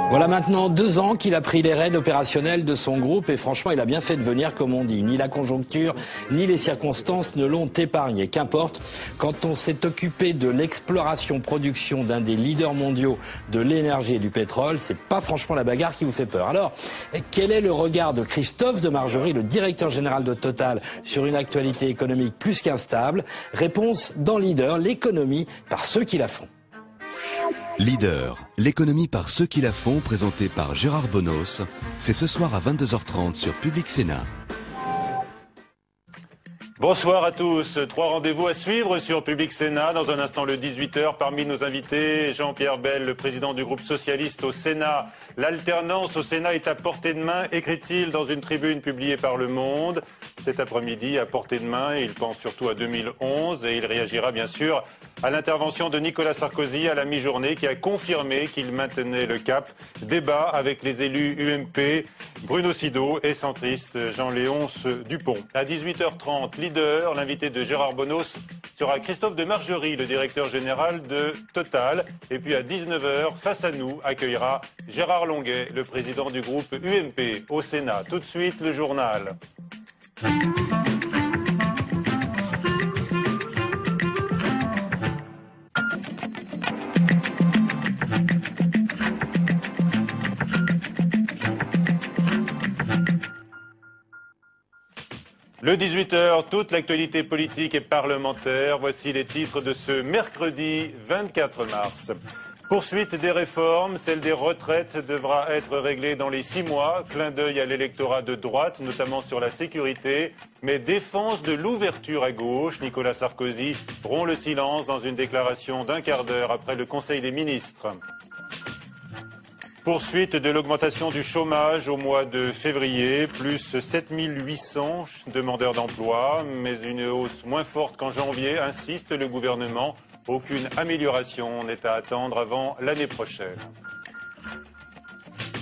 Voilà maintenant 2 ans qu'il a pris les rênes opérationnels de son groupe et franchement il a bien fait de venir comme on dit. Ni la conjoncture ni les circonstances ne l'ont épargné. Qu'importe, quand on s'est occupé de l'exploration-production d'un des leaders mondiaux de l'énergie et du pétrole, c'est pas franchement la bagarre qui vous fait peur. Alors, quel est le regard de Christophe Demargerie, le directeur général de Total, sur une actualité économique plus qu'instable? Réponse dans Leader, l'économie par ceux qui la font. Leader, l'économie par ceux qui la font, présenté par Gérard Bonos. C'est ce soir à 22h30 sur Public Sénat. Bonsoir à tous. 3 rendez-vous à suivre sur Public Sénat. Dans un instant, le 18h, parmi nos invités, Jean-Pierre Bel, le président du groupe socialiste au Sénat. L'alternance au Sénat est à portée de main, écrit-il dans une tribune publiée par Le Monde. Cet après-midi, à portée de main, il pense surtout à 2011 et il réagira bien sûr à l'intervention de Nicolas Sarkozy à la mi-journée qui a confirmé qu'il maintenait le cap. Débat avec les élus UMP, Bruno Sido et centriste Jean-Léonce Dupont. À 18h30, Leader, l'invité de Gérard Bonos sera Christophe Demargerie, le directeur général de Total. Et puis à 19h, face à nous, accueillera Gérard Longuet, le président du groupe UMP au Sénat. Tout de suite, le journal. Le 18h, toute l'actualité politique et parlementaire. Voici les titres de ce mercredi 24 mars. Poursuite des réformes, celle des retraites devra être réglée dans les 6 mois. Clin d'œil à l'électorat de droite, notamment sur la sécurité. Mais défense de l'ouverture à gauche. Nicolas Sarkozy rompt le silence dans une déclaration d'1 quart d'heure après le Conseil des ministres. Poursuite de l'augmentation du chômage au mois de février, plus 7800 demandeurs d'emploi, mais une hausse moins forte qu'en janvier, insiste le gouvernement. Aucune amélioration n'est à attendre avant l'année prochaine.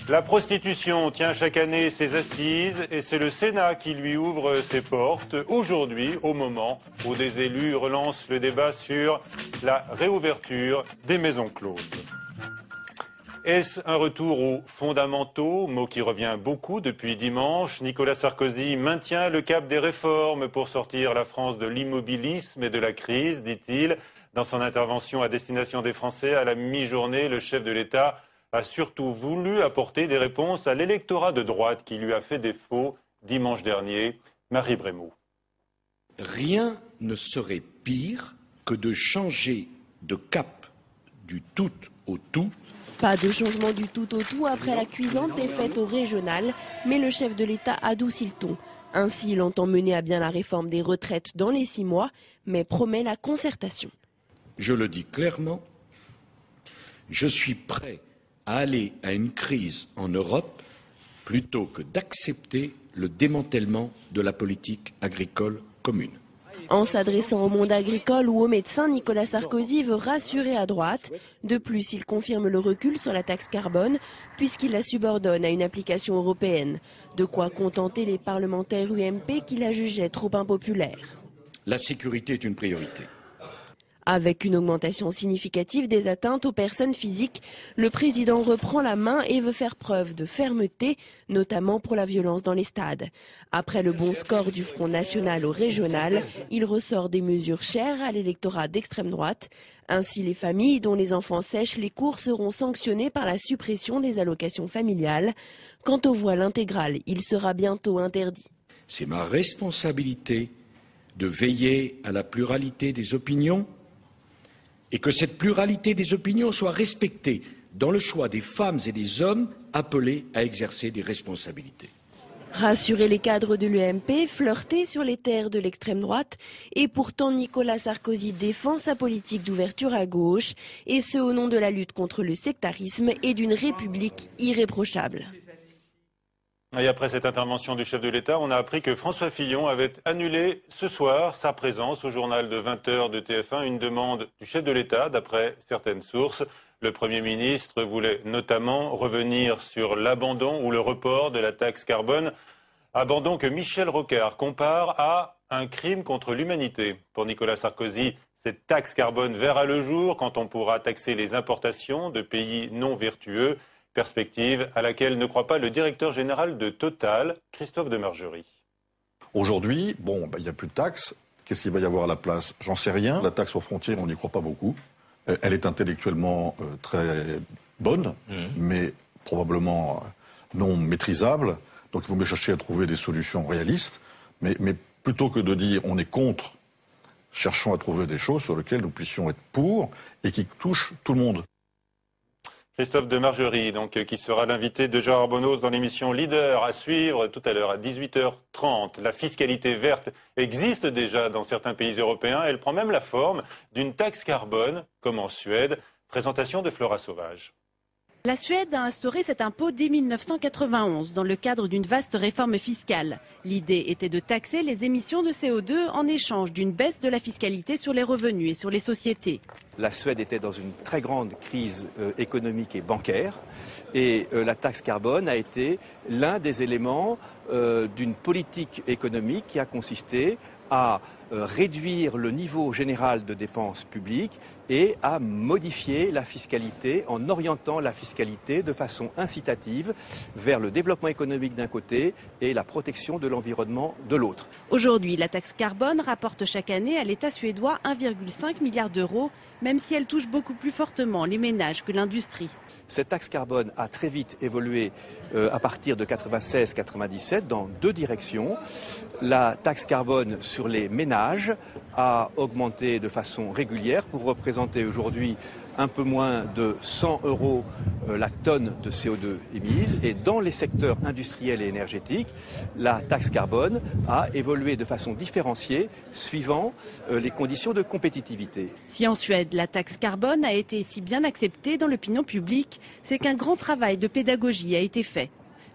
La prostitution tient chaque année ses assises et c'est le Sénat qui lui ouvre ses portes aujourd'hui, au moment où des élus relancent le débat sur la réouverture des maisons closes. Est-ce un retour aux fondamentaux, mot qui revient beaucoup depuis dimanche? Nicolas Sarkozy maintient le cap des réformes pour sortir la France de l'immobilisme et de la crise, dit-il. Dans son intervention à destination des Français à la mi-journée, le chef de l'État a surtout voulu apporter des réponses à l'électorat de droite qui lui a fait défaut dimanche dernier. Marie Brémaux. Rien ne serait pire que de changer de cap du tout au tout. Pas de changement du tout au tout après la cuisante défaite au régional, mais le chef de l'État adoucit le ton. Ainsi, il entend mener à bien la réforme des retraites dans les 6 mois, mais promet la concertation. Je le dis clairement, je suis prêt à aller à une crise en Europe plutôt que d'accepter le démantèlement de la politique agricole commune. En s'adressant au monde agricole ou aux médecins, Nicolas Sarkozy veut rassurer à droite. De plus, il confirme le recul sur la taxe carbone, puisqu'il la subordonne à une application européenne. De quoi contenter les parlementaires UMP qui la jugeaient trop impopulaire. La sécurité est une priorité. Avec une augmentation significative des atteintes aux personnes physiques, le président reprend la main et veut faire preuve de fermeté, notamment pour la violence dans les stades. Après le bon score du Front National au régional, il ressort des mesures chères à l'électorat d'extrême droite. Ainsi, les familles dont les enfants sèchent les cours seront sanctionnées par la suppression des allocations familiales. Quant au voile intégral, il sera bientôt interdit. C'est ma responsabilité de veiller à la pluralité des opinions et que cette pluralité des opinions soit respectée dans le choix des femmes et des hommes appelés à exercer des responsabilités. Rassurer les cadres de l'UMP, flirter sur les terres de l'extrême droite, et pourtant Nicolas Sarkozy défend sa politique d'ouverture à gauche, et ce au nom de la lutte contre le sectarisme et d'une république irréprochable. Et après cette intervention du chef de l'État, on a appris que François Fillon avait annulé ce soir sa présence au journal de 20h de TF1, une demande du chef de l'État, d'après certaines sources. Le Premier ministre voulait notamment revenir sur l'abandon ou le report de la taxe carbone, abandon que Michel Rocard compare à un crime contre l'humanité. Pour Nicolas Sarkozy, cette taxe carbone verra le jour quand on pourra taxer les importations de pays non vertueux. Perspective à laquelle ne croit pas le directeur général de Total, Christophe Demargerie. Aujourd'hui, il n'y a plus de taxes. Qu'est-ce qu'il va y avoir à la place? J'en sais rien. La taxe aux frontières, on n'y croit pas beaucoup. Elle est intellectuellement très bonne, mais probablement non maîtrisable. Donc il vaut mieux chercher à trouver des solutions réalistes. Mais plutôt que de dire on est contre, cherchons à trouver des choses sur lesquelles nous puissions être pour et qui touchent tout le monde. Christophe Demargerie, qui sera l'invité de Gérard Bonos dans l'émission Leader à suivre tout à l'heure à 18h30. La fiscalité verte existe déjà dans certains pays européens. Elle prend même la forme d'une taxe carbone, comme en Suède. Présentation de Flora Sauvage. La Suède a instauré cet impôt dès 1991 dans le cadre d'une vaste réforme fiscale. L'idée était de taxer les émissions de CO2 en échange d'une baisse de la fiscalité sur les revenus et sur les sociétés. La Suède était dans une très grande crise économique et bancaire et la taxe carbone a été l'un des éléments d'une politique économique qui a consisté à réduire le niveau général de dépenses publiques et à modifier la fiscalité en orientant la fiscalité de façon incitative vers le développement économique d'un côté et la protection de l'environnement de l'autre. Aujourd'hui, la taxe carbone rapporte chaque année à l'État suédois 1,5 milliard d'euros, même si elle touche beaucoup plus fortement les ménages que l'industrie. Cette taxe carbone a très vite évolué à partir de 96-97 dans deux directions. La taxe carbone sur les ménages a augmenté de façon régulière pour représenter aujourd'hui un peu moins de 100 € la tonne de CO2 émise. Et dans les secteurs industriels et énergétiques, la taxe carbone a évolué de façon différenciée suivant les conditions de compétitivité. Si en Suède, la taxe carbone a été si bien acceptée dans l'opinion publique, c'est qu'un grand travail de pédagogie a été fait.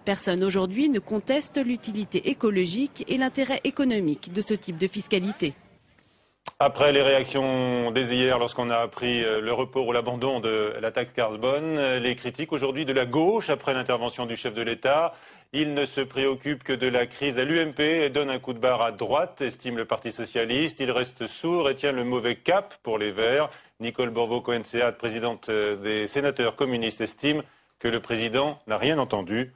Personne aujourd'hui ne conteste l'utilité écologique et l'intérêt économique de ce type de fiscalité. Après les réactions dès hier lorsqu'on a appris le report ou l'abandon de la taxe carbone, les critiques aujourd'hui de la gauche après l'intervention du chef de l'État. Il ne se préoccupe que de la crise à l'UMP et donne un coup de barre à droite, estime le Parti socialiste. Il reste sourd et tient le mauvais cap pour les Verts. Nicole Borvo-Cohen-Seat, présidente des sénateurs communistes, estime que le président n'a rien entendu.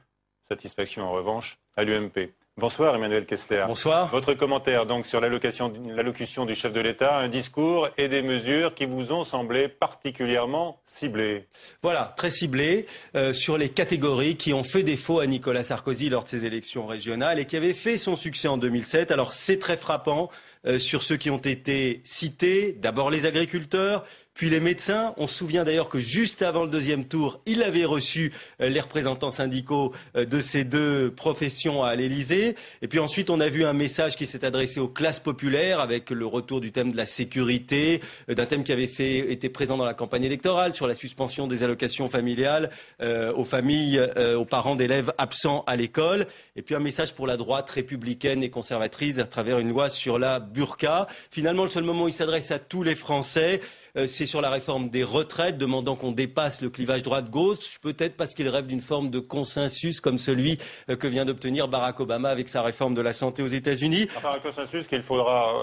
Satisfaction en revanche à l'UMP. Bonsoir Emmanuel Kessler. Bonsoir. Votre commentaire donc sur l'allocution du chef de l'État, un discours et des mesures qui vous ont semblé particulièrement ciblées. Voilà, très ciblées sur les catégories qui ont fait défaut à Nicolas Sarkozy lors de ses élections régionales et qui avaient fait son succès en 2007. Alors c'est très frappant sur ceux qui ont été cités, d'abord les agriculteurs, puis les médecins. On se souvient d'ailleurs que juste avant le deuxième tour, il avait reçu les représentants syndicaux de ces deux professions à l'Élysée. Et puis ensuite, on a vu un message qui s'est adressé aux classes populaires avec le retour du thème de la sécurité, d'un thème qui avait été présent dans la campagne électorale sur la suspension des allocations familiales aux familles, aux parents d'élèves absents à l'école. Et puis un message pour la droite républicaine et conservatrice à travers une loi sur la burqa. Finalement, le seul moment où il s'adresse à tous les Français, c'est sur la réforme des retraites, demandant qu'on dépasse le clivage droite-gauche, peut-être parce qu'il rêve d'une forme de consensus comme celui que vient d'obtenir Barack Obama avec sa réforme de la santé aux États-Unis. Enfin, un consensus qu'il faudra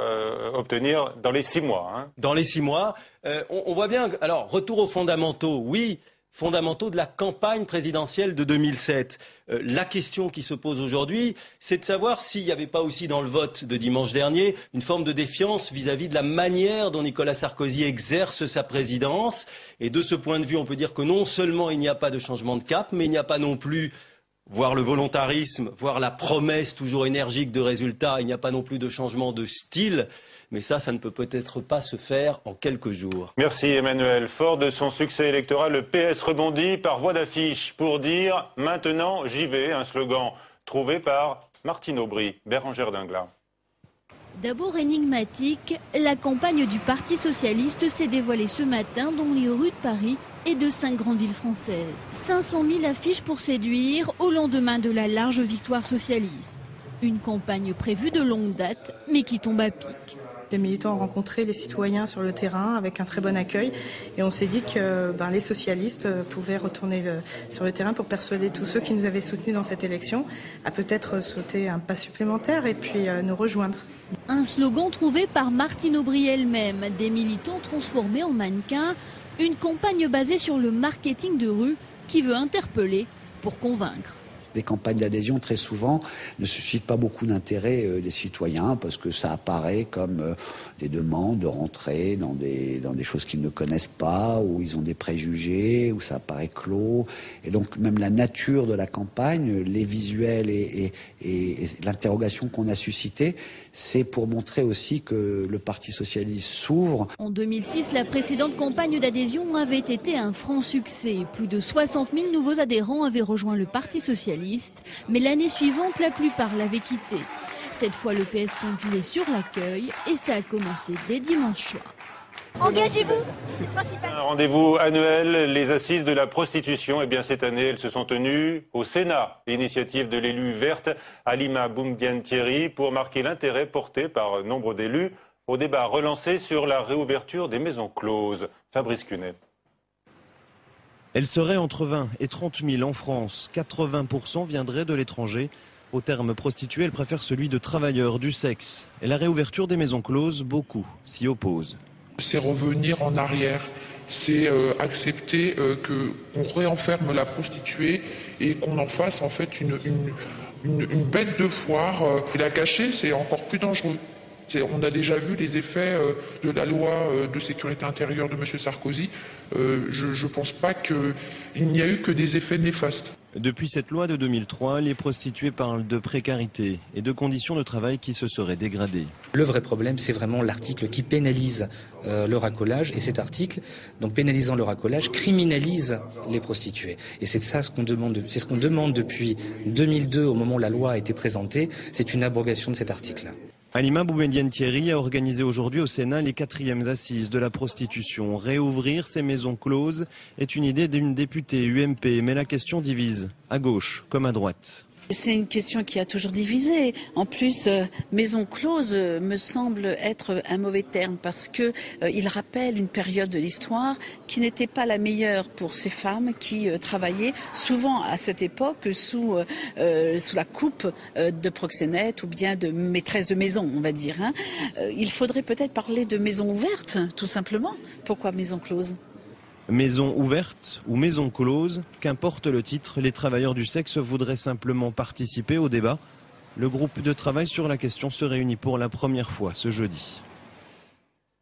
obtenir dans les 6 mois. Hein. Dans les 6 mois. On voit bien, alors, retour aux fondamentaux, oui. Fondamentaux de la campagne présidentielle de 2007. La question qui se pose aujourd'hui, c'est de savoir s'il n'y avait pas aussi dans le vote de dimanche dernier une forme de défiance vis-à-vis de la manière dont Nicolas Sarkozy exerce sa présidence. Et de ce point de vue, on peut dire que non seulement il n'y a pas de changement de cap, mais il n'y a pas non plus, voire le volontarisme, voire la promesse toujours énergique de résultats, il n'y a pas non plus de changement de style. Mais ça ne peut peut-être pas se faire en quelques jours. Merci Emmanuel. Fort de son succès électoral, le PS rebondit par voie d'affiche pour dire « Maintenant, j'y vais », un slogan trouvé par Martine Aubry, Bérengère Dinglas. D'abord énigmatique, la campagne du Parti socialiste s'est dévoilée ce matin dans les rues de Paris et de 5 grandes villes françaises. 500 000 affiches pour séduire au lendemain de la large victoire socialiste. Une campagne prévue de longue date, mais qui tombe à pic. Les militants ont rencontré les citoyens sur le terrain avec un très bon accueil et on s'est dit que les socialistes pouvaient retourner sur le terrain pour persuader tous ceux qui nous avaient soutenus dans cette élection à peut-être sauter un pas supplémentaire et puis nous rejoindre. Un slogan trouvé par Martine Aubry elle-même, des militants transformés en mannequins, une campagne basée sur le marketing de rue qui veut interpeller pour convaincre. Les campagnes d'adhésion, très souvent, ne suscitent pas beaucoup d'intérêt des citoyens parce que ça apparaît comme des demandes de rentrer dans des choses qu'ils ne connaissent pas, où ils ont des préjugés, où ça apparaît clos. Et donc, même la nature de la campagne, les visuels et l'interrogation qu'on a suscitée, c'est pour montrer aussi que le Parti socialiste s'ouvre. En 2006, la précédente campagne d'adhésion avait été un franc succès. Plus de 60 000 nouveaux adhérents avaient rejoint le Parti socialiste. Mais l'année suivante, la plupart l'avaient quitté. Cette fois, le PS compte jouer sur l'accueil et ça a commencé dès dimanche soir. Engagez-vous, c'est principal. Un rendez-vous annuel, les assises de la prostitution. Eh bien, cette année, elles se sont tenues au Sénat. L'initiative de l'élue verte, Halima Boumediene-Thierry, pour marquer l'intérêt porté par nombre d'élus au débat relancé sur la réouverture des maisons closes. Fabrice Cunet. Elle serait entre 20 et 30 000 en France. 80% viendraient de l'étranger. Au terme prostituée, elle préfère celui de travailleurs du sexe. Et la réouverture des maisons closes, beaucoup s'y opposent. C'est revenir en arrière. C'est accepter qu'on réenferme la prostituée et qu'on en fasse en fait une bête de foire. Et la cacher, c'est encore plus dangereux. On a déjà vu les effets de la loi de sécurité intérieure de M. Sarkozy. Je ne pense pas qu'il n'y a eu que des effets néfastes. Depuis cette loi de 2003, les prostituées parlent de précarité et de conditions de travail qui se seraient dégradées. Le vrai problème, c'est vraiment l'article qui pénalise le racolage. Et cet article, donc pénalisant le racolage, criminalise les prostituées. Et c'est ça ce qu'on demande. C'est ce qu'on demande depuis 2002, au moment où la loi a été présentée. C'est une abrogation de cet article-là. Halima Boumediene-Thierry a organisé aujourd'hui au Sénat les 4e assises de la prostitution. Réouvrir ces maisons closes est une idée d'une députée UMP, mais la question divise, à gauche comme à droite. C'est une question qui a toujours divisé. En plus, maison close me semble être un mauvais terme parce que il rappelle une période de l'histoire qui n'était pas la meilleure pour ces femmes qui travaillaient souvent à cette époque sous la coupe de proxénètes ou bien de maîtresses de maison, on va dire. Il faudrait peut-être parler de maison ouverte, tout simplement. Pourquoi maison close ? Maison ouverte ou maison close, qu'importe le titre, les travailleurs du sexe voudraient simplement participer au débat. Le groupe de travail sur la question se réunit pour la première fois ce jeudi.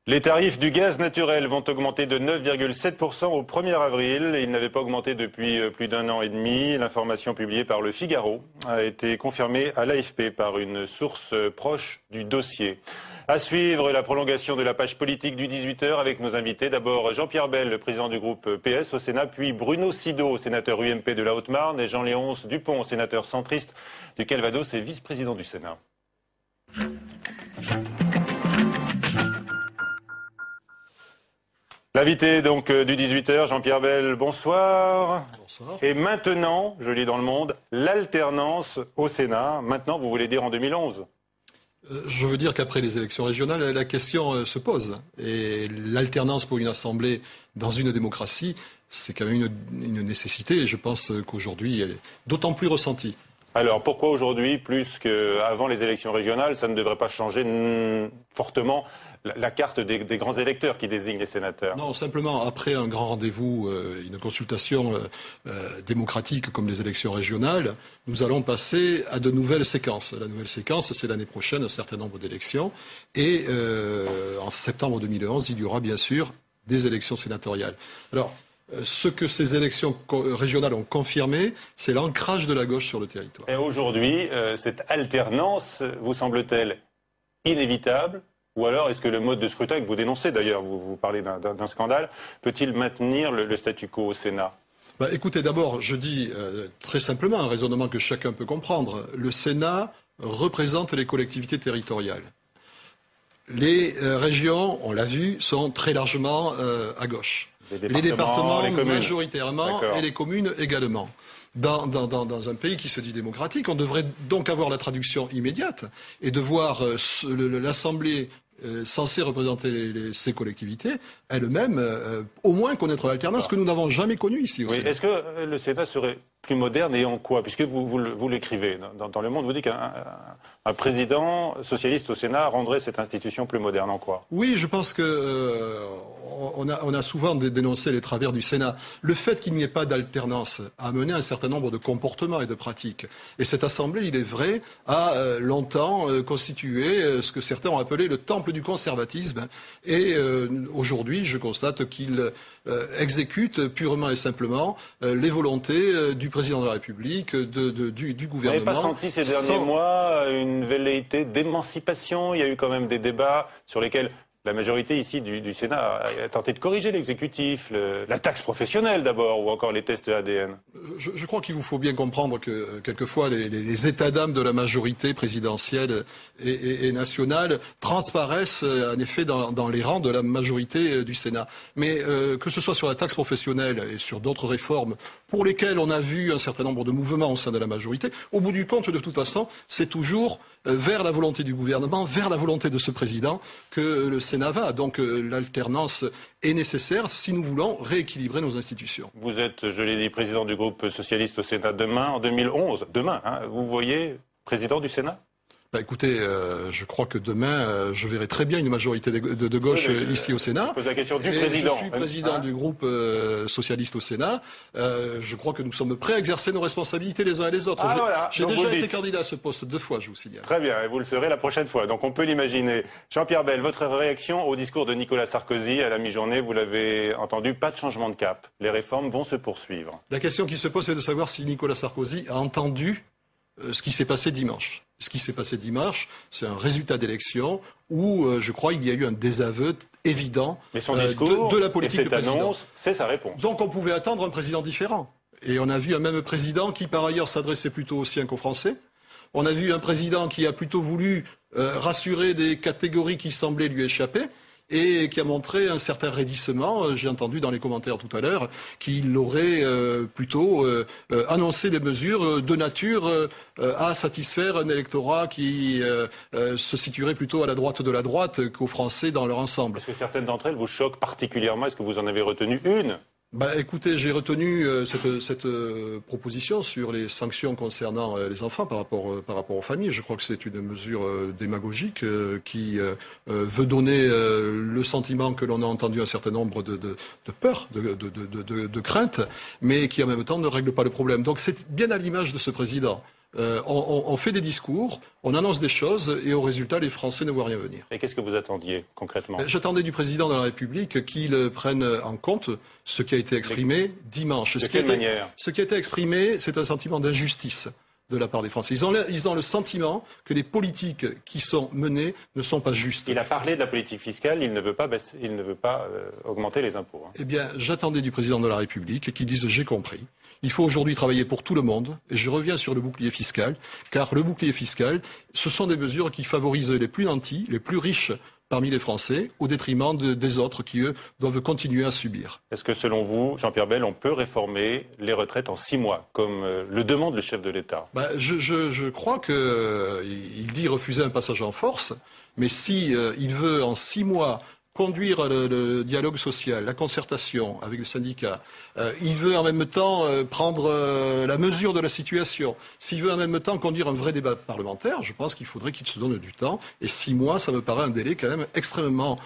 Les tarifs du gaz naturel vont augmenter de 9,7% au 1er avril. Ils n'avaient pas augmenté depuis plus d'1 an et demi. L'information publiée par Le Figaro a été confirmée à l'AFP par une source proche du dossier. À suivre, la prolongation de la page politique du 18h avec nos invités. D'abord Jean-Pierre Bel, le président du groupe PS au Sénat, puis Bruno Sido, sénateur UMP de la Haute-Marne, et Jean-Léonce Dupont, sénateur centriste du Calvados et vice-président du Sénat. L'invité donc du 18h, Jean-Pierre Bel, bonsoir. Bonsoir. Et maintenant, je lis dans Le Monde, l'alternance au Sénat. Maintenant, vous voulez dire en 2011 ? Je veux dire qu'après les élections régionales, la question se pose. Et l'alternance pour une assemblée dans une démocratie, c'est quand même une nécessité. Et je pense qu'aujourd'hui, elle est d'autant plus ressentie. Alors, pourquoi aujourd'hui, plus qu'avant les élections régionales, ça ne devrait pas changer fortement la carte des grands électeurs qui désignent les sénateurs? Non, simplement, après un grand rendez-vous, une consultation démocratique comme les élections régionales, nous allons passer à de nouvelles séquences. La nouvelle séquence, c'est l'année prochaine, un certain nombre d'élections. Et en septembre 2011, il y aura bien sûr des élections sénatoriales. Alors, ce que ces élections régionales ont confirmé, c'est l'ancrage de la gauche sur le territoire. Et aujourd'hui, cette alternance vous semble-t-elle inévitable? Ou alors est-ce que le mode de scrutin que vous dénoncez, d'ailleurs, vous parlez d'un scandale, peut-il maintenir le statu quo au Sénat? Écoutez, d'abord, je dis très simplement un raisonnement que chacun peut comprendre. Le Sénat représente les collectivités territoriales. Les régions, on l'a vu, sont très largement à gauche. Les départements majoritairement et les communes également. Dans un pays qui se dit démocratique, on devrait donc avoir la traduction immédiate et de voir l'Assemblée censée représenter ces collectivités elle-même au moins connaître l'alternance que nous n'avons jamais connue ici au Sénat. Est-ce que le Sénat serait plus moderne et en quoi? Puisque vous l'écrivez dans Le Monde, vous dites qu'un président socialiste au Sénat rendrait cette institution plus moderne. En quoi? Oui, je pense que on a souvent dénoncé les travers du Sénat. Le fait qu'il n'y ait pas d'alternance a amené un certain nombre de comportements et de pratiques. Et cette Assemblée, il est vrai, a longtemps constitué ce que certains ont appelé le temple du conservatisme. Et aujourd'hui, je constate qu'il exécute purement et simplement les volontés du président de la République, du gouvernement. Vous n'avez pas senti ces derniers mois une velléité d'émancipation? Il y a eu quand même des débats sur lesquels la majorité ici du Sénat a tenté de corriger l'exécutif, la taxe professionnelle d'abord, ou encore les tests ADN. Je crois qu'il vous faut bien comprendre que quelquefois les états d'âme de la majorité présidentielle et nationale transparaissent en effet dans les rangs de la majorité du Sénat. Mais que ce soit sur la taxe professionnelle et sur d'autres réformes pour lesquelles on a vu un certain nombre de mouvements au sein de la majorité, au bout du compte, de toute façon, c'est toujours vers la volonté du gouvernement, vers la volonté de ce président que le Sénat va. Donc l'alternance est nécessaire si nous voulons rééquilibrer nos institutions. Vous êtes, je l'ai dit, président du groupe socialiste au Sénat demain, en 2011. Demain, vous voyez président du Sénat? Écoutez, je crois que demain, je verrai très bien une majorité de gauche ici au Sénat. Je pose la question du président. Je suis président du groupe socialiste au Sénat. Je crois que nous sommes prêts à exercer nos responsabilités les uns et les autres. J'ai déjà été candidat à ce poste 2 fois, je vous signale. Très bien, et vous le serez la prochaine fois. Donc on peut l'imaginer. Jean-Pierre Bel, votre réaction au discours de Nicolas Sarkozy à la mi-journée, vous l'avez entendu, pas de changement de cap. Les réformes vont se poursuivre. La question qui se pose, c'est de savoir si Nicolas Sarkozy a entendu ce qui s'est passé dimanche. Ce qui s'est passé dimanche, c'est un résultat d'élection où, je crois, il y a eu un désaveu évident de la politique du président. Annonce, c'est sa réponse. Donc on pouvait attendre un président différent. Et on a vu un même président qui, par ailleurs, s'adressait plutôt aux siens qu'aux Français. On a vu un président qui a plutôt voulu rassurer des catégories qui semblaient lui échapper, et qui a montré un certain raidissement. J'ai entendu dans les commentaires tout à l'heure qu'il aurait plutôt annoncé des mesures de nature à satisfaire un électorat qui se situerait plutôt à la droite de la droite qu'aux Français dans leur ensemble. Est-ce que certaines d'entre elles vous choquent particulièrement? Est-ce que vous en avez retenu une? Écoutez, j'ai retenu cette proposition sur les sanctions concernant les enfants par rapport aux familles. Je crois que c'est une mesure démagogique qui veut donner le sentiment que l'on a entendu un certain nombre de peurs, de craintes, mais qui en même temps ne règle pas le problème. Donc c'est bien à l'image de ce président. On fait des discours, on annonce des choses et au résultat, les Français ne voient rien venir. Et qu'est-ce que vous attendiez concrètement? J'attendais du président de la République qu'il prenne en compte ce qui a été exprimé dimanche. De quelle manière? Ce qui a été exprimé, c'est un sentiment d'injustice de la part des Français. Ils ont le sentiment que les politiques qui sont menées ne sont pas justes. Il a parlé de la politique fiscale, il ne veut pas augmenter les impôts. Eh bien, j'attendais du président de la République qu'il dise « j'ai compris ». Il faut aujourd'hui travailler pour tout le monde, et je reviens sur le bouclier fiscal, car le bouclier fiscal, ce sont des mesures qui favorisent les plus nantis, les plus riches parmi les Français, au détriment des autres qui, eux, doivent continuer à subir. Est-ce que, selon vous, Jean-Pierre Bel, on peut réformer les retraites en 6 mois, comme le demande le chef de l'État? Je crois qu'il dit refuser un passage en force, mais si il veut en 6 mois conduire le dialogue social, la concertation avec les syndicats, il veut en même temps prendre la mesure de la situation. S'il veut en même temps conduire un vrai débat parlementaire, je pense qu'il faudrait qu'il se donne du temps. Et 6 mois, ça me paraît un délai quand même extrêmement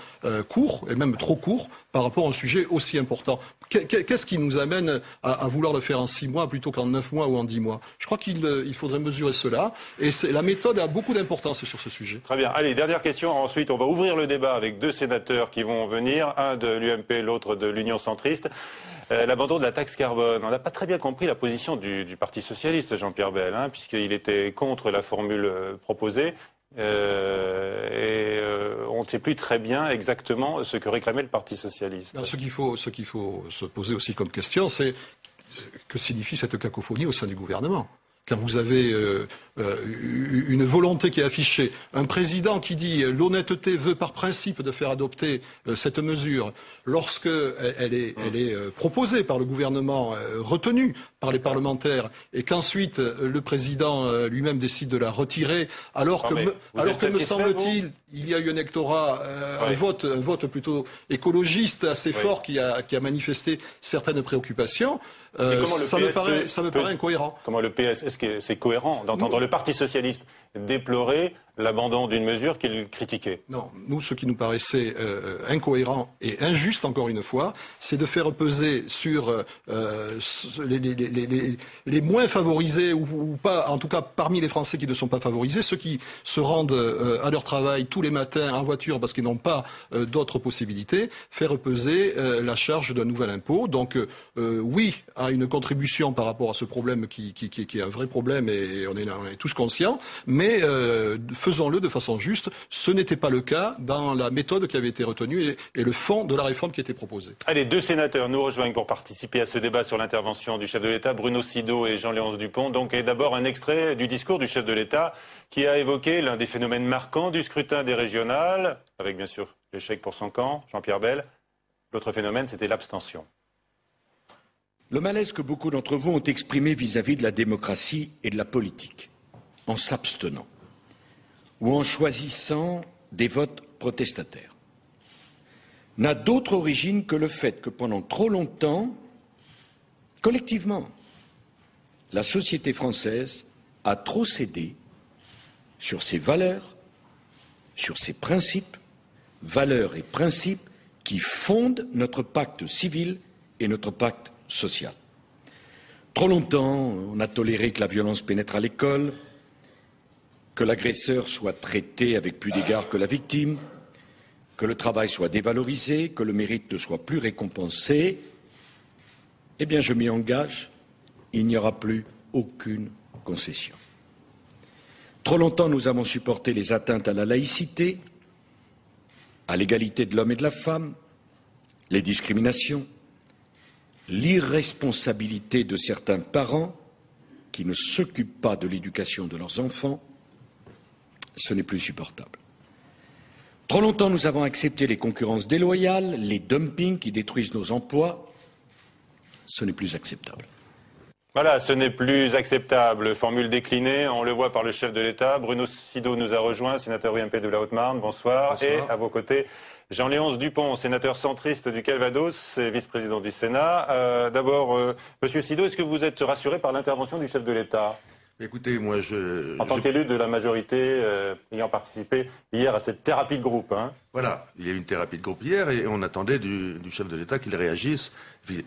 court, et même trop court, par rapport à un sujet aussi important. Qu'est-ce qui nous amène à vouloir le faire en 6 mois plutôt qu'en 9 mois ou en 10 mois? Je crois qu'il faudrait mesurer cela. Et la méthode a beaucoup d'importance sur ce sujet. Très bien. Allez, dernière question. Ensuite, on va ouvrir le débat avec 2 sénateurs qui vont venir, un de l'UMP, l'autre de l'Union centriste. L'abandon de la taxe carbone. On n'a pas très bien compris la position du Parti socialiste, Jean-Pierre Bel, puisqu'il était contre la formule proposée. On ne sait plus très bien exactement ce que réclamait le Parti socialiste. Ce qu'il faut se poser aussi comme question, c'est que signifie cette cacophonie au sein du gouvernement? Quand vous avez une volonté qui est affichée, un président qui dit l'honnêteté veut par principe de faire adopter cette mesure, lorsque elle est proposée par le gouvernement, retenue par les parlementaires, et qu'ensuite le président lui-même décide de la retirer, alors que me semble-t-il, il y a eu un électorat, un vote plutôt écologiste assez fort qui a manifesté certaines préoccupations. ça me paraît incohérent. Comment le PS, est-ce que c'est cohérent d'entendre le Parti socialiste déplorer l'abandon d'une mesure qu'il critiquait? Non, nous, ce qui nous paraissait incohérent et injuste, encore une fois, c'est de faire peser sur les moins favorisés, ou pas, en tout cas parmi les Français qui ne sont pas favorisés, ceux qui se rendent à leur travail tous les matins en voiture parce qu'ils n'ont pas d'autres possibilités, faire peser la charge d'un nouvel impôt. Donc oui, à une contribution par rapport à ce problème qui est un vrai problème, et on est tous conscients, mais faisons-le de façon juste. Ce n'était pas le cas dans la méthode qui avait été retenue et le fond de la réforme qui était proposée. Allez, 2 sénateurs nous rejoignent pour participer à ce débat sur l'intervention du chef de l'État, Bruno Sido et Jean-Léonce Dupont. Donc, et d'abord un extrait du discours du chef de l'État qui a évoqué l'un des phénomènes marquants du scrutin des régionales, avec bien sûr l'échec pour son camp, Jean-Pierre Bel. L'autre phénomène, c'était l'abstention. Le malaise que beaucoup d'entre vous ont exprimé vis-à-vis de la démocratie et de la politique, en s'abstenant ou en choisissant des votes protestataires, n'a d'autre origine que le fait que pendant trop longtemps, collectivement, la société française a trop cédé sur ses valeurs, sur ses principes, valeurs et principes qui fondent notre pacte civil et notre pacte social. Trop longtemps, on a toléré que la violence pénètre à l'école, que l'agresseur soit traité avec plus d'égard que la victime, que le travail soit dévalorisé, que le mérite ne soit plus récompensé. Eh bien, je m'y engage, il n'y aura plus aucune concession. Trop longtemps, nous avons supporté les atteintes à la laïcité, à l'égalité de l'homme et de la femme, les discriminations, l'irresponsabilité de certains parents qui ne s'occupent pas de l'éducation de leurs enfants. Ce n'est plus supportable. Trop longtemps, nous avons accepté les concurrences déloyales, les dumpings qui détruisent nos emplois. Ce n'est plus acceptable. Voilà, ce n'est plus acceptable. Formule déclinée, on le voit par le chef de l'État. Bruno Sido nous a rejoint, sénateur UMP de la Haute-Marne. Bonsoir. Bonsoir. Et à vos côtés, Jean-Léonce Dupont, sénateur centriste du Calvados et vice-président du Sénat. D'abord, Monsieur Sido, est-ce que vous êtes rassuré par l'intervention du chef de l'État ? Écoutez, moi, en tant qu'élu de la majorité, ayant participé hier à cette thérapie de groupe. Hein. Voilà, il y a eu une thérapie de groupe hier et on attendait du chef de l'État qu'il réagisse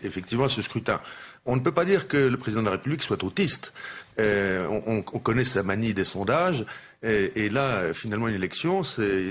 effectivement à ce scrutin. On ne peut pas dire que le président de la République soit autiste. On connaît sa manie des sondages. Et là, finalement, une élection,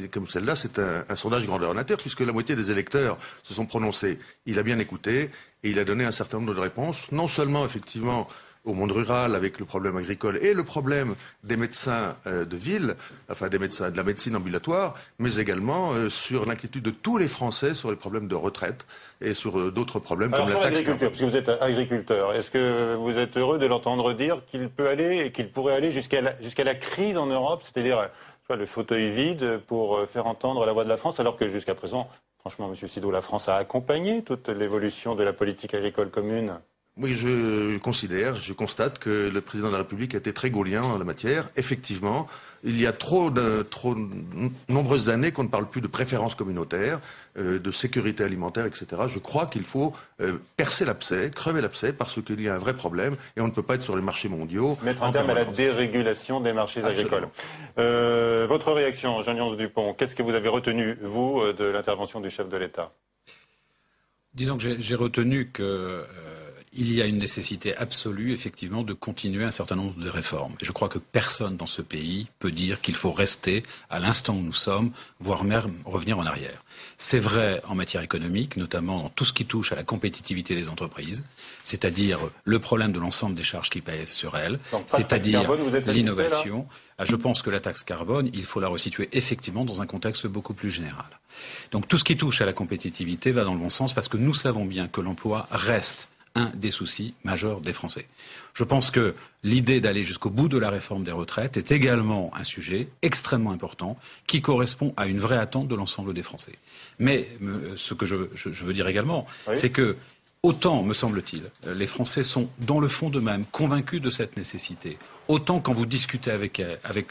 comme celle-là, c'est un sondage grandeur nature, puisque la moitié des électeurs se sont prononcés. Il a bien écouté et il a donné un certain nombre de réponses, non seulement, effectivement, au monde rural avec le problème agricole et le problème des médecins de ville, enfin des médecins de la médecine ambulatoire, mais également sur l'inquiétude de tous les Français sur les problèmes de retraite et sur d'autres problèmes comme la taxe. L'agriculture, parce que vous êtes agriculteur, est-ce que vous êtes heureux de l'entendre dire qu'il peut aller et qu'il pourrait aller jusqu'à la crise en Europe, c'est-à-dire le fauteuil vide pour faire entendre la voix de la France, alors que jusqu'à présent, franchement, Monsieur Sido, la France a accompagné toute l'évolution de la politique agricole commune? Oui, je constate que le président de la République a été très gaullien en la matière. Effectivement, il y a trop nombreuses années qu'on ne parle plus de préférence communautaire, de sécurité alimentaire, etc. Je crois qu'il faut percer l'abcès, crever l'abcès, parce qu'il y a un vrai problème et on ne peut pas être sur les marchés mondiaux. Mettre un terme à la dérégulation des marchés agricoles. Votre réaction, Jean-Léonce Dupont, qu'est-ce que vous avez retenu, vous, de l'intervention du chef de l'État? Disons que j'ai retenu que... il y a une nécessité absolue, effectivement, de continuer un certain nombre de réformes. Et je crois que personne dans ce pays peut dire qu'il faut rester à l'instant où nous sommes, voire même revenir en arrière. C'est vrai en matière économique, notamment dans tout ce qui touche à la compétitivité des entreprises, c'est-à-dire le problème de l'ensemble des charges qui pèsent sur elles, c'est-à-dire l'innovation. Je pense que la taxe carbone, il faut la resituer effectivement dans un contexte beaucoup plus général. Donc tout ce qui touche à la compétitivité va dans le bon sens parce que nous savons bien que l'emploi reste un des soucis majeurs des Français. Je pense que l'idée d'aller jusqu'au bout de la réforme des retraites est également un sujet extrêmement important qui correspond à une vraie attente de l'ensemble des Français. Mais ce que je veux dire également, c'est que autant, me semble-t-il, les Français sont dans le fond d'eux-mêmes convaincus de cette nécessité. Autant quand vous discutez avec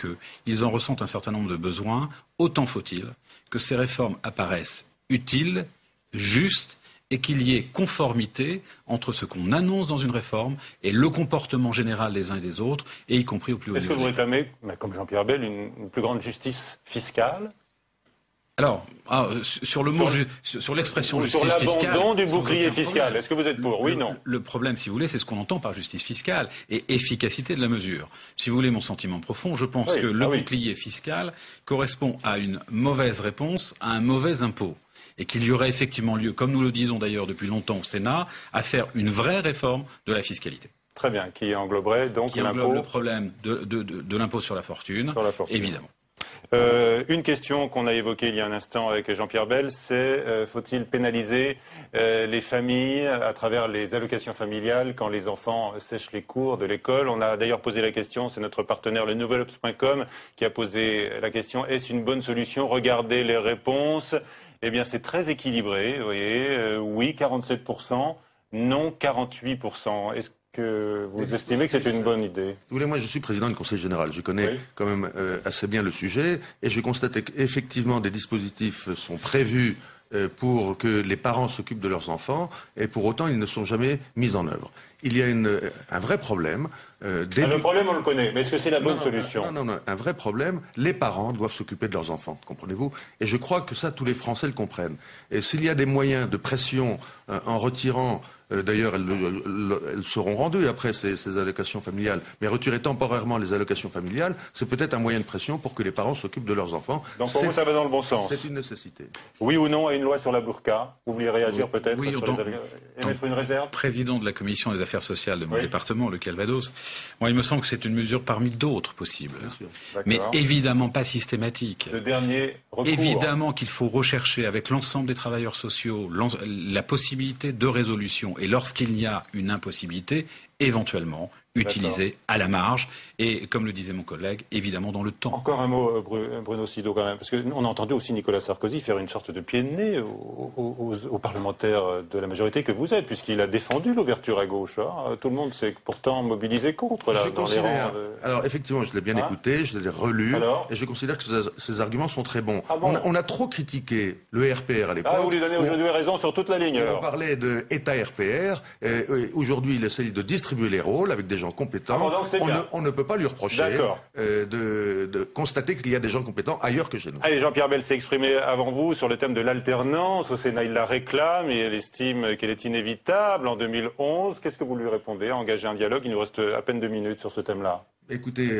eux, ils en ressentent un certain nombre de besoins, autant faut-il que ces réformes apparaissent utiles, justes et qu'il y ait conformité entre ce qu'on annonce dans une réforme et le comportement général des uns et des autres, et y compris au plus haut niveau. Est-ce que vous réclamez, comme Jean-Pierre Bel, une plus grande justice fiscale? Alors, sur le mot, sur l'expression justice fiscale... Sur l'abandon du bouclier fiscal, est-ce que vous êtes pour? Oui, non? Le problème, si vous voulez, c'est ce qu'on entend par justice fiscale et efficacité de la mesure. Si vous voulez mon sentiment profond, je pense que le bouclier fiscal correspond à une mauvaise réponse à un mauvais impôt. Et qu'il y aurait effectivement lieu, comme nous le disons d'ailleurs depuis longtemps au Sénat, à faire une vraie réforme de la fiscalité. Très bien, qui engloberait donc qui englobe le problème de l'impôt sur la fortune, évidemment. Une question qu'on a évoquée il y a un instant avec Jean-Pierre Bel, c'est faut-il pénaliser les familles à travers les allocations familiales quand les enfants sèchent les cours de l'école? On a d'ailleurs posé la question, c'est notre partenaire le nouvelobs.com qui a posé la question, est-ce une bonne solution? Regardez les réponses. Eh bien, c'est très équilibré, vous voyez. Oui, 47%, non, 48%. Est-ce que vous estimez que c'est une bonne idée? Vous voulez, moi, je suis président du Conseil général. Je connais quand même assez bien le sujet et je constate qu'effectivement, des dispositifs sont prévus pour que les parents s'occupent de leurs enfants et pour autant, ils ne sont jamais mis en œuvre. Il y a un vrai problème. Le problème, on le connaît, mais est-ce que c'est la bonne solution? Non, un vrai problème. Les parents doivent s'occuper de leurs enfants, comprenez-vous? Et je crois que ça, tous les Français le comprennent. Et s'il y a des moyens de pression en retirant, d'ailleurs, elles seront rendues après ces allocations familiales, mais retirer temporairement les allocations familiales, c'est peut-être un moyen de pression pour que les parents s'occupent de leurs enfants. Donc pour vous, ça va dans le bon sens? C'est une nécessité. Oui ou non à une loi sur la burqa? Vous vouliez réagir peut-être sur et mettre une réserve? Président de la Commission des affaires sociales de mon département, le Calvados, moi, il me semble que c'est une mesure parmi d'autres possibles, mais évidemment pas systématique. Le dernier recours. Évidemment qu'il faut rechercher avec l'ensemble des travailleurs sociaux la possibilité de résolution et lorsqu'il y a une impossibilité, éventuellement utilisée à la marge et, comme le disait mon collègue, évidemment dans le temps. Encore un mot, Bruno Sido, quand même, parce qu'on a entendu aussi Nicolas Sarkozy faire une sorte de pied de nez aux parlementaires de la majorité que vous êtes, puisqu'il a défendu l'ouverture à gauche. Hein. Tout le monde s'est pourtant mobilisé contre, là, dans les rangs. Alors, effectivement, je l'ai bien écouté, je l'ai relu, et je considère que ces arguments sont très bons. On a trop critiqué le RPR à l'époque. Vous lui donnez aujourd'hui raison sur toute la ligne, alors. On parlait d'État RPR, aujourd'hui, il essaye de distribuer les rôles avec des gens compétents. On ne peut pas lui reprocher de constater qu'il y a des gens compétents ailleurs que chez nous. Allez, Jean-Pierre Bel s'est exprimé avant vous sur le thème de l'alternance. Au Sénat, il la réclame et elle estime qu'elle est inévitable en 2011. Qu'est-ce que vous lui répondez? Engager un dialogue? Il nous reste à peine 2 minutes sur ce thème-là. Écoutez,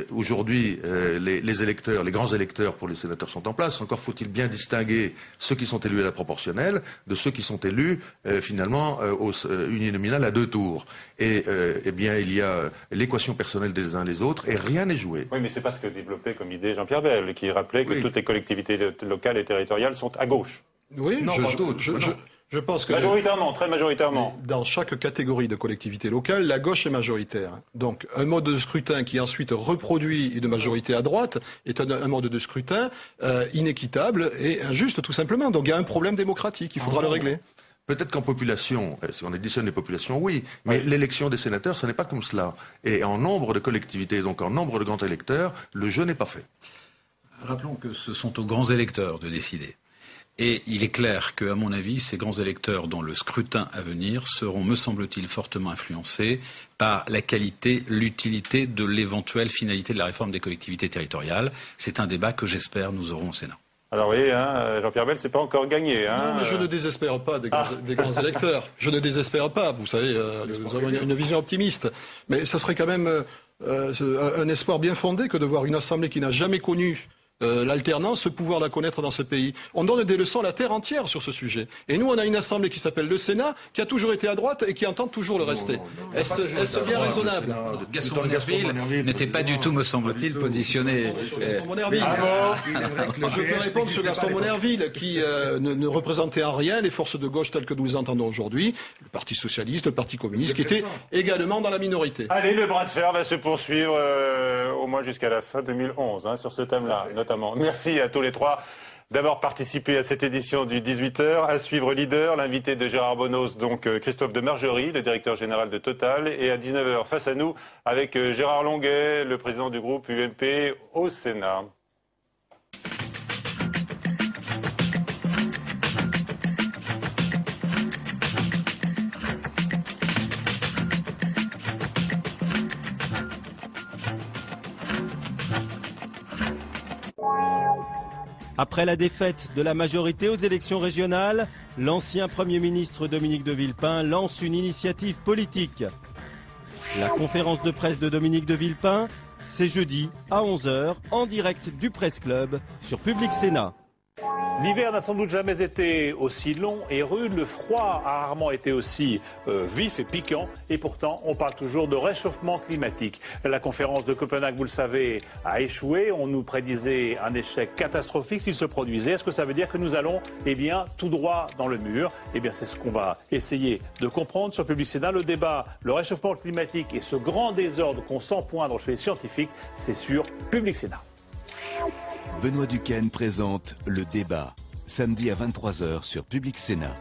aujourd'hui, les électeurs, les grands électeurs pour les sénateurs sont en place. Encore faut-il bien distinguer ceux qui sont élus à la proportionnelle de ceux qui sont élus finalement au uninominal à 2 tours. Et eh bien, il y a l'équation personnelle des uns les autres et rien n'est joué. Oui, mais c'est pas ce que développait comme idée Jean-Pierre Bel, qui rappelait que toutes les collectivités locales et territoriales sont à gauche. Oui, non, pas toutes. Je pense que majoritairement, très majoritairement. Dans chaque catégorie de collectivité locale, la gauche est majoritaire. Donc un mode de scrutin qui ensuite reproduit une majorité à droite est un mode de scrutin inéquitable et injuste tout simplement. Donc il y a un problème démocratique, il faudra le régler. Peut-être qu'en population, si on additionne les populations, oui, mais l'élection des sénateurs, ce n'est pas comme cela. Et en nombre de collectivités, donc en nombre de grands électeurs, le jeu n'est pas fait. Rappelons que ce sont aux grands électeurs de décider. Et il est clair que, à mon avis, ces grands électeurs dans le scrutin à venir seront, me semble-t-il, fortement influencés par la qualité, l'utilité de l'éventuelle finalité de la réforme des collectivités territoriales. C'est un débat que j'espère nous aurons au Sénat. Alors oui, Jean-Pierre Bel, c'est pas encore gagné. Non, mais je ne désespère pas des grands électeurs. Je ne désespère pas. Vous savez, nous avons une vision optimiste. Mais ça serait quand même un espoir bien fondé que de voir une assemblée qui n'a jamais connu l'alternance, pouvoir la connaître dans ce pays. On donne des leçons à la terre entière sur ce sujet. Et nous, on a une assemblée qui s'appelle le Sénat, qui a toujours été à droite et qui entend toujours le rester. Est-ce bien raisonnable? Gaston Monnerville n'était pas du tout, me semble-t-il, positionné... Je peux répondre sur Gaston Monnerville, qui ne représentait en rien les forces de gauche telles que nous les entendons aujourd'hui, le Parti socialiste, le Parti communiste, qui était également dans la minorité. Allez, le bras de fer va se poursuivre au moins jusqu'à la fin 2011, sur ce thème-là, notamment. Merci à tous les trois d'avoir participé à cette édition du 18h. À suivre Leader, l'invité de Gérard Bonos, donc Christophe de Margerie, le directeur général de Total. Et à 19h, face à nous, avec Gérard Longuet, le président du groupe UMP au Sénat. Après la défaite de la majorité aux élections régionales, l'ancien Premier ministre Dominique de Villepin lance une initiative politique. La conférence de presse de Dominique de Villepin, c'est jeudi à 11h en direct du Presse Club sur Public Sénat. L'hiver n'a sans doute jamais été aussi long et rude, le froid a rarement été aussi vif et piquant, et pourtant on parle toujours de réchauffement climatique. La conférence de Copenhague, vous le savez, a échoué, on nous prédisait un échec catastrophique s'il se produisait. Est-ce que ça veut dire que nous allons tout droit dans le mur? C'est ce qu'on va essayer de comprendre sur Public Sénat. Le débat, le réchauffement climatique et ce grand désordre qu'on sent poindre chez les scientifiques, c'est sur Public Sénat. Benoît Duquesne présente Le Débat, samedi à 23h sur Public Sénat.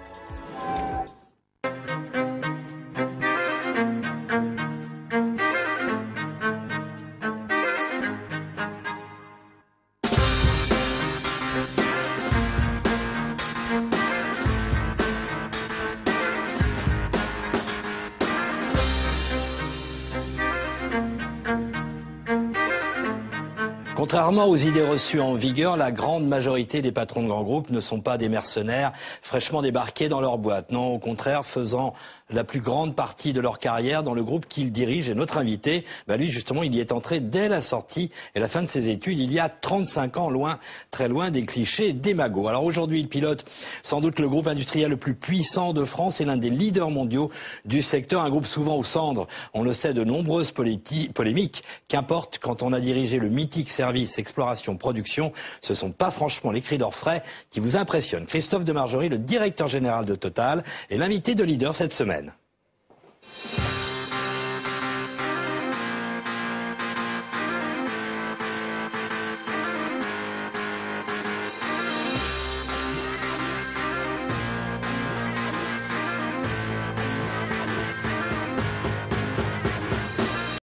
Contrairement aux idées reçues en vigueur, la grande majorité des patrons de grands groupes ne sont pas des mercenaires fraîchement débarqués dans leur boîte. Non, au contraire, faisant la plus grande partie de leur carrière dans le groupe qu'ils dirigent. Et notre invité, lui justement, il y est entré dès la sortie et la fin de ses études, il y a 35 ans, très loin des clichés démagos. Alors aujourd'hui, il pilote sans doute le groupe industriel le plus puissant de France et l'un des leaders mondiaux du secteur. Un groupe souvent aux cendres, on le sait, de nombreuses polémiques. Qu'importe, quand on a dirigé le mythique service exploration-production, ce sont pas franchement les cris d'orfraie qui vous impressionnent. Christophe de Margerie, le directeur général de Total, est l'invité de Leader cette semaine.